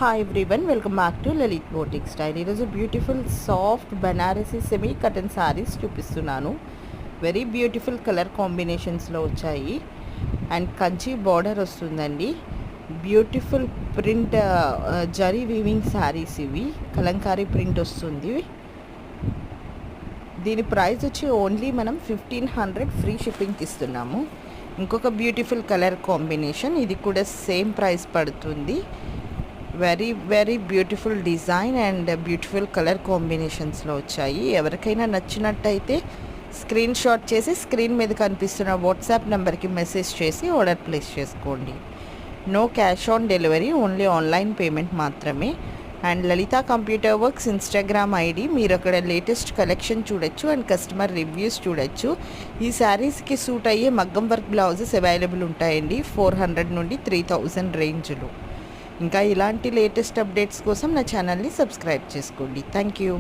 Hi everyone, welcome back to Lalit boutique style. ఈరోజు beautiful soft Banarasi semi కటన్ శారీస్ చూపిస్తున్నాను. Very beautiful colour కాంబినేషన్స్లో వచ్చాయి and Kanchi border వస్తుందండి. Beautiful print zari weaving saris ఇవి. కలంకారీ ప్రింట్ వస్తుంది. దీని ప్రైస్ వచ్చి ఓన్లీ మనం 1500 ఫ్రీ షిప్పింగ్కి ఇస్తున్నాము. ఇంకొక బ్యూటిఫుల్ కలర్ కాంబినేషన్, ఇది కూడా సేమ్ ప్రైస్ పడుతుంది. Very beautiful design and beautiful colour కాంబినేషన్స్లో వచ్చాయి. ఎవరికైనా నచ్చినట్టయితే స్క్రీన్ షాట్ చేసి స్క్రీన్ మీద కనిపిస్తున్న వాట్సాప్ నెంబర్కి మెసేజ్ చేసి ఆర్డర్ ప్లేస్ చేసుకోండి. No cash on delivery, only online payment మాత్రమే. And Lalitha computer works Instagram ID, మీరు అక్కడ లేటెస్ట్ కలెక్షన్ చూడొచ్చు అండ్ కస్టమర్ రివ్యూస్ చూడొచ్చు. ఈ శారీస్కి సూట్ అయ్యే మగ్గం వర్క్ బ్లౌజెస్ అవైలబుల్ ఉంటాయండి 400 నుండి 3000 రేంజ్లో. ఇంకా ఇలాంటి లేటెస్ట్ అప్డేట్స్ కోసం నా ఛానల్ని సబ్స్క్రైబ్ చేసుకోండి. Thank you.